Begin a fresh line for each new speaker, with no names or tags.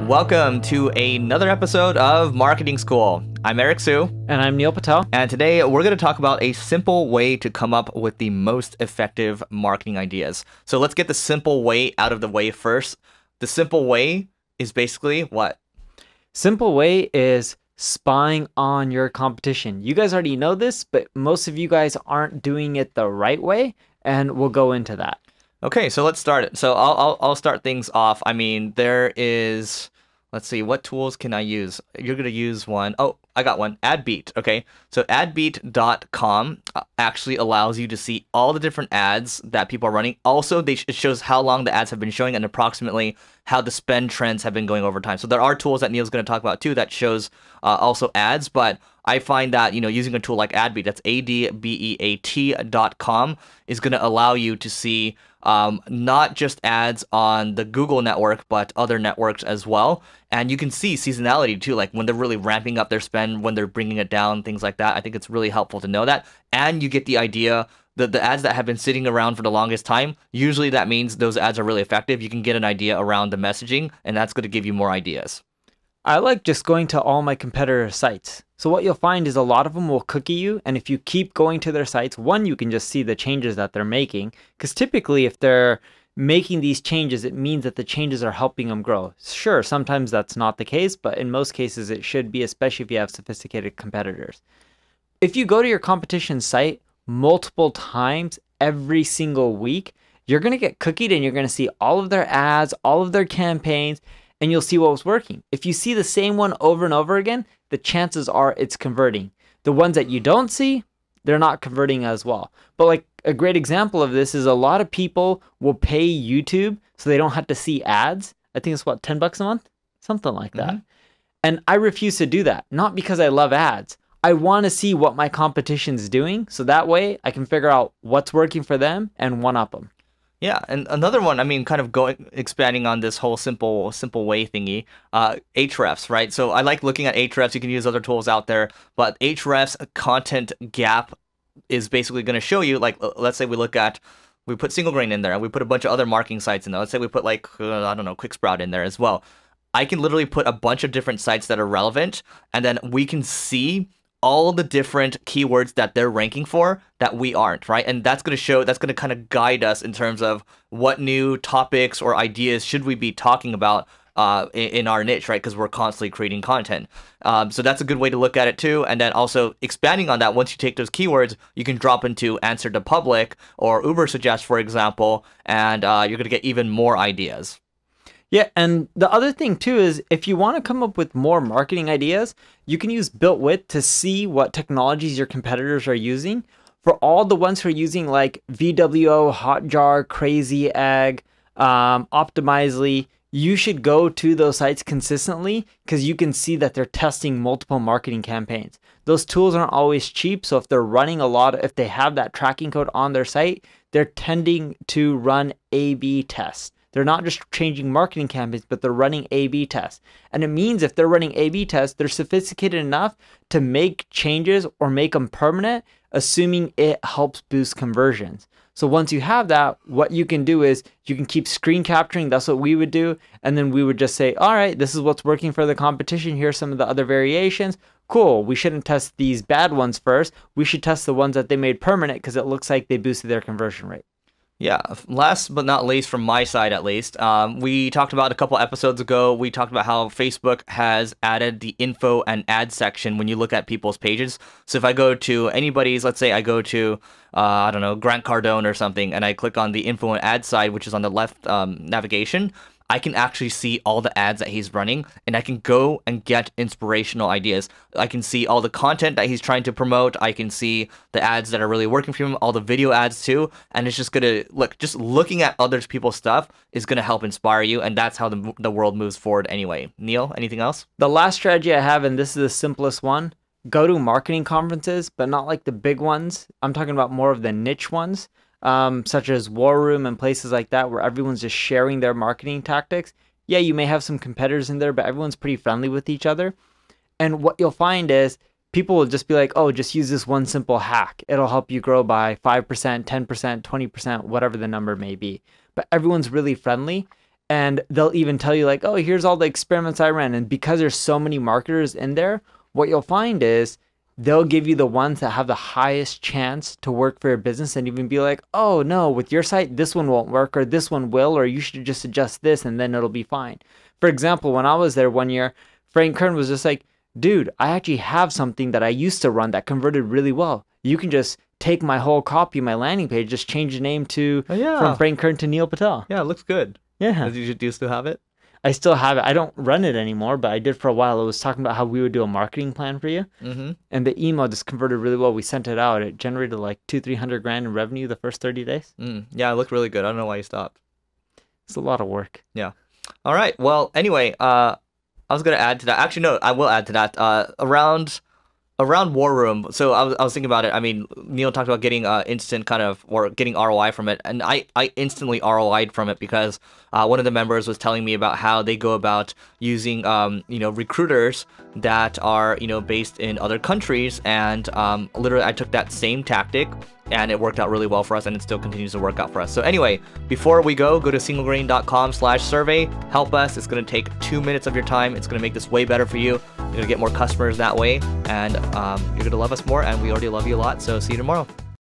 Welcome to another episode of Marketing School. I'm Eric Su.
And I'm Neil Patel.
And today we're going to talk about a simple way to come up with the most effective marketing ideas. So let's get the simple way out of the way first. The simple way is basically what?
Simple way is spying on your competition. You guys already know this, but most of you guys aren't doing it the right way, and we'll go into that.
Okay, so let's start it. So I'll start things off. I mean, there is, let's see, what tools can I use? You're going to use one. Oh, I got one. AdBeat. Okay, so AdBeat.com actually allows you to see all the different ads that people are running. Also, it shows how long the ads have been showing and approximately how the spend trends have been going over time. So there are tools that Neil's going to talk about too that shows also ads, but I find that, using a tool like AdBeat, that's AdBeat.com, is going to allow you to see not just ads on the Google network, but other networks as well. And you can see seasonality too, like when they're really ramping up their spend, when they're bringing it down, things like that. I think it's really helpful to know that. And you get the idea that the ads that have been sitting around for the longest time, usually that means those ads are really effective. You can get an idea around the messaging, and that's going to give you more ideas.
I like just going to all my competitor sites. So what you'll find is a lot of them will cookie you, and if you keep going to their sites, one, you can just see the changes that they're making, because typically if they're making these changes, it means that the changes are helping them grow. Sure, sometimes that's not the case, but in most cases it should be, especially if you have sophisticated competitors. If you go to your competition site multiple times every single week, you're going to get cookied and you're going to see all of their ads, all of their campaigns, and you'll see what was working. If you see the same one over and over again, the chances are it's converting. The ones that you don't see, they're not converting as well. But like a great example of this is a lot of people will pay YouTube so they don't have to see ads. I think it's what, $10 a month? Something like that. Mm-hmm. And I refuse to do that, not because I love ads. I want to see what my competition's doing, so that way I can figure out what's working for them and one-up them.
Yeah, and another one, I mean, kind of expanding on this whole simple way thingy, AHREFS, right? So I like looking at AHREFS. You can use other tools out there, but AHREFS Content Gap is basically going to show you, like, let's say we put Single Grain in there, and we put a bunch of other marketing sites in there. Let's say we put, like, I don't know, QuickSprout in there as well. I can literally put a bunch of different sites that are relevant, and then we can see all the different keywords that they're ranking for that we aren't, right? And that's going to kind of guide us in terms of what new topics or ideas should we be talking about in our niche, right? Because we're constantly creating content. So that's a good way to look at it too. And then also expanding on that, once you take those keywords, you can drop into Answer to Public or UberSuggest, for example, and you're going to get even more ideas.
Yeah, and the other thing too is if you want to come up with more marketing ideas, you can use BuiltWith to see what technologies your competitors are using. For all the ones who are using like VWO, Hotjar, Crazy Egg, Optimizely, you should go to those sites consistently because you can see that they're testing multiple marketing campaigns. Those tools aren't always cheap, so if they're running if they have that tracking code on their site, they're tending to run A/B tests. They're not just changing marketing campaigns, but they're running A/B tests. And it means if they're running A/B tests, they're sophisticated enough to make changes or make them permanent, assuming it helps boost conversions. So once you have that, what you can do is you can keep screen capturing. That's what we would do. And then we would just say, all right, this is what's working for the competition. Here's some of the other variations. Cool. We shouldn't test these bad ones first. We should test the ones that they made permanent because it looks like they boosted their conversion rate.
Yeah, last but not least, from my side at least, we talked about a couple episodes ago, we talked about how Facebook has added the info and ad section when you look at people's pages. So if I go to anybody's, let's say I go to, I don't know, Grant Cardone or something, and I click on the info and ad side, which is on the left navigation, I can actually see all the ads that he's running, and I can go and get inspirational ideas. I can see all the content that he's trying to promote. I can see the ads that are really working for him, all the video ads too. And it's just gonna just looking at other people's stuff is gonna help inspire you, and that's how the world moves forward anyway. Neil, anything else?
The last strategy I have, and this is the simplest one, go to marketing conferences, but not like the big ones. I'm talking about more of the niche ones. Such as War Room and places like that where everyone's just sharing their marketing tactics. Yeah, you may have some competitors in there, but everyone's pretty friendly with each other. And what you'll find is people will just be like, oh, just use this one simple hack. It'll help you grow by 5%, 10%, 20%, whatever the number may be. But everyone's really friendly. And they'll even tell you like, oh, here's all the experiments I ran. And because there's so many marketers in there, what you'll find is they'll give you the ones that have the highest chance to work for your business, and even be like, oh no, with your site, this one won't work, or this one will, or you should just adjust this and then it'll be fine. For example, when I was there one year, Frank Kern was just like, dude, I actually have something that I used to run that converted really well. You can just take my whole copy, my landing page, just change the name to from Frank Kern to Neil Patel.
Yeah, it looks good.
Yeah.
Do you still have it?
I still have it. I don't run it anymore, but I did for a while. It was talking about how we would do a marketing plan for you. And the email just converted really well. We sent it out. It generated like 200-300 grand in revenue the first 30 days.
Yeah, it looked really good. I don't know why you stopped.
It's a lot of work.
Yeah. All right. Well, anyway, I was going to add to that. Actually, no, I will add to that. Around War Room, so I was thinking about it. I mean, Neil talked about getting instant kind of, or getting ROI from it, and I instantly ROI'd from it because one of the members was telling me about how they go about using recruiters that are based in other countries, and literally I took that same tactic and it worked out really well for us, and it still continues to work out for us. So anyway, before we go to singlegrain.com/survey, help us. It's going to take 2 minutes of your time. It's going to make this way better for you. You're going to get more customers that way, and you're going to love us more, and we already love you a lot. So see you tomorrow.